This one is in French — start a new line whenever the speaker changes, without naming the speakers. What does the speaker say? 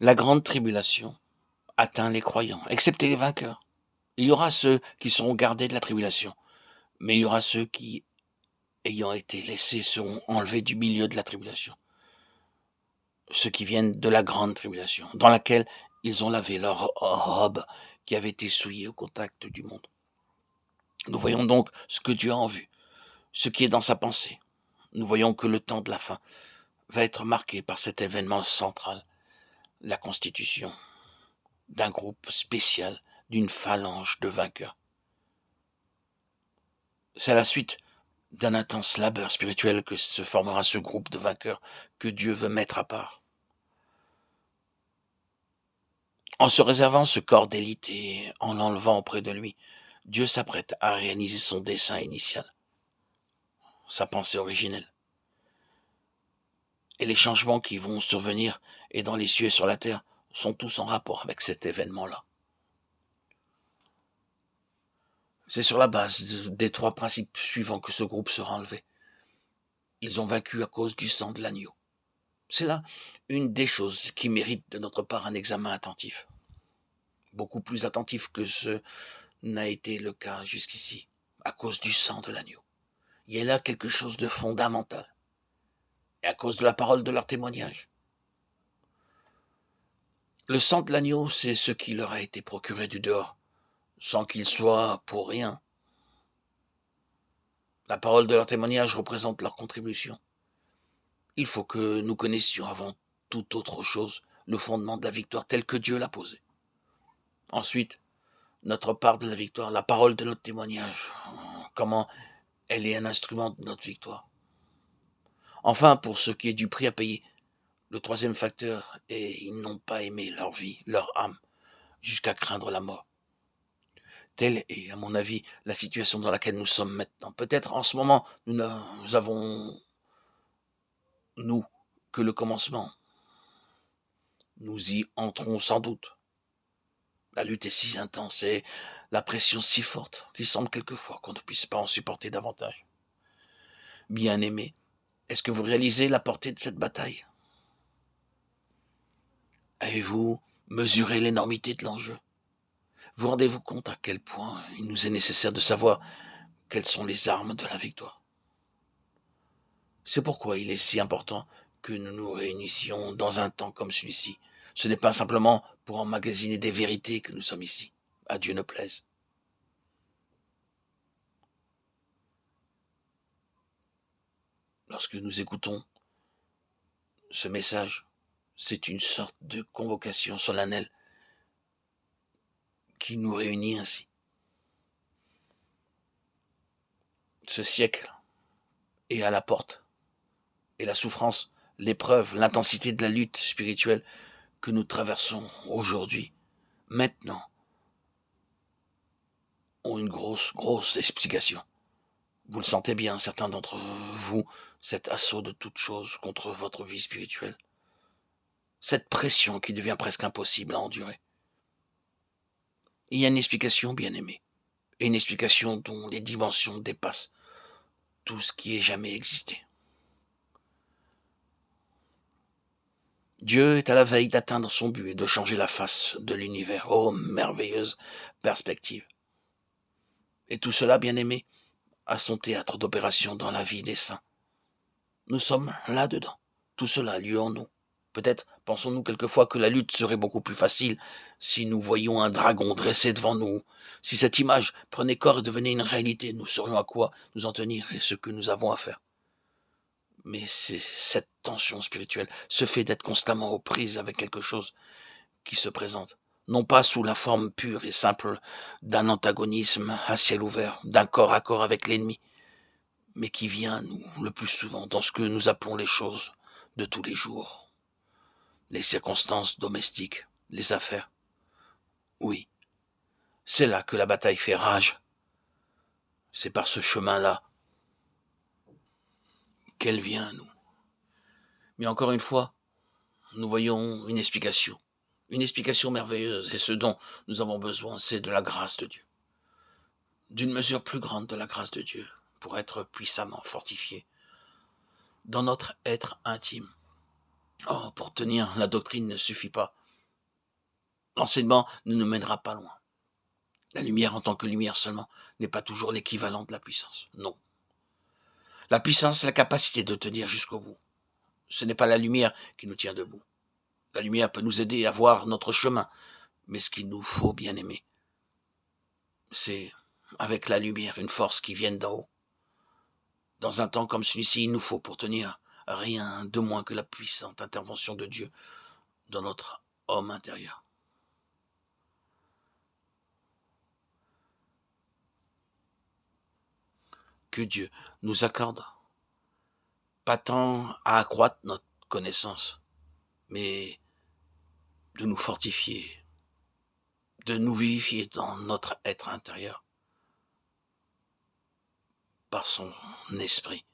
La grande tribulation atteint les croyants, excepté les vainqueurs. Il y aura ceux qui seront gardés de la tribulation, mais il y aura ceux qui, ayant été laissés, seront enlevés du milieu de la tribulation. Ceux qui viennent de la grande tribulation, dans laquelle ils ont lavé leur robe qui avait été souillée au contact du monde. Nous voyons donc ce que Dieu a en vue, ce qui est dans sa pensée. Nous voyons que le temps de la fin va être marqué par cet événement central, la constitution d'un groupe spécial, d'une phalange de vainqueurs. C'est à la suite d'un intense labeur spirituel que se formera ce groupe de vainqueurs que Dieu veut mettre à part. En se réservant ce corps d'élite et en l'enlevant auprès de lui, Dieu s'apprête à réaliser son dessein initial, sa pensée originelle. Et les changements qui vont survenir et dans les cieux et sur la terre sont tous en rapport avec cet événement-là. C'est sur la base des trois principes suivants que ce groupe sera enlevé. Ils ont vaincu à cause du sang de l'agneau. C'est là une des choses qui mérite de notre part un examen attentif. Beaucoup plus attentif que ce n'a été le cas jusqu'ici, à cause du sang de l'agneau. Il y a là quelque chose de fondamental, et à cause de la parole de leur témoignage. Le sang de l'agneau, c'est ce qui leur a été procuré du dehors, sans qu'il soit pour rien. La parole de leur témoignage représente leur contribution. Il faut que nous connaissions avant toute autre chose le fondement de la victoire tel que Dieu l'a posé. Ensuite, notre part de la victoire, la parole de notre témoignage, comment elle est un instrument de notre victoire. Enfin, pour ce qui est du prix à payer, le troisième facteur est ils n'ont pas aimé leur vie, leur âme, jusqu'à craindre la mort. Telle est, à mon avis, la situation dans laquelle nous sommes maintenant. Peut-être en ce moment, nous avons, nous, que le commencement. Nous y entrons sans doute. La lutte est si intense et la pression si forte qu'il semble quelquefois qu'on ne puisse pas en supporter davantage. Bien-aimés, est-ce que vous réalisez la portée de cette bataille? Avez-vous mesuré l'énormité de l'enjeu? Vous rendez-vous compte à quel point il nous est nécessaire de savoir quelles sont les armes de la victoire? C'est pourquoi il est si important que nous nous réunissions dans un temps comme celui-ci. Ce n'est pas simplement pour emmagasiner des vérités que nous sommes ici. À Dieu ne plaise. Lorsque nous écoutons ce message, c'est une sorte de convocation solennelle qui nous réunit ainsi. Ce siècle est à la porte, et la souffrance, l'épreuve, l'intensité de la lutte spirituelle que nous traversons aujourd'hui, maintenant, ont une grosse explication. Vous le sentez bien, certains d'entre vous, cet assaut de toute chose contre votre vie spirituelle, cette pression qui devient presque impossible à endurer. Il y a une explication, bien aimée, et une explication dont les dimensions dépassent tout ce qui ait jamais existé. Dieu est à la veille d'atteindre son but et de changer la face de l'univers. Oh, merveilleuse perspective. Et tout cela, bien aimé, a son théâtre d'opération dans la vie des saints. Nous sommes là-dedans. Tout cela a lieu en nous. Peut-être pensons-nous quelquefois que la lutte serait beaucoup plus facile si nous voyions un dragon dressé devant nous. Si cette image prenait corps et devenait une réalité, nous saurions à quoi nous en tenir et ce que nous avons à faire. Mais c'est cette tension spirituelle, ce fait d'être constamment aux prises avec quelque chose qui se présente, non pas sous la forme pure et simple d'un antagonisme à ciel ouvert, d'un corps à corps avec l'ennemi, mais qui vient à nous le plus souvent dans ce que nous appelons les choses de tous les jours, les circonstances domestiques, les affaires. Oui, c'est là que la bataille fait rage. C'est par ce chemin-là qu'elle vient à nous. Mais encore une fois, nous voyons une explication merveilleuse, et ce dont nous avons besoin, c'est de la grâce de Dieu, d'une mesure plus grande de la grâce de Dieu, pour être puissamment fortifié dans notre être intime. Oh, pour tenir la doctrine ne suffit pas, L'enseignement ne nous mènera pas loin. La lumière en tant que lumière seulement n'est pas toujours l'équivalent de la puissance. Non. La puissance, c'est la capacité de tenir jusqu'au bout. Ce n'est pas la lumière qui nous tient debout. La lumière peut nous aider à voir notre chemin, mais ce qu'il nous faut, bien aimer, c'est avec la lumière une force qui vienne d'en haut. Dans un temps comme celui-ci, il nous faut pour tenir rien de moins que la puissante intervention de Dieu dans notre homme intérieur. Que Dieu nous accorde pas tant à accroître notre connaissance, mais de nous fortifier, de nous vivifier dans notre être intérieur par son esprit.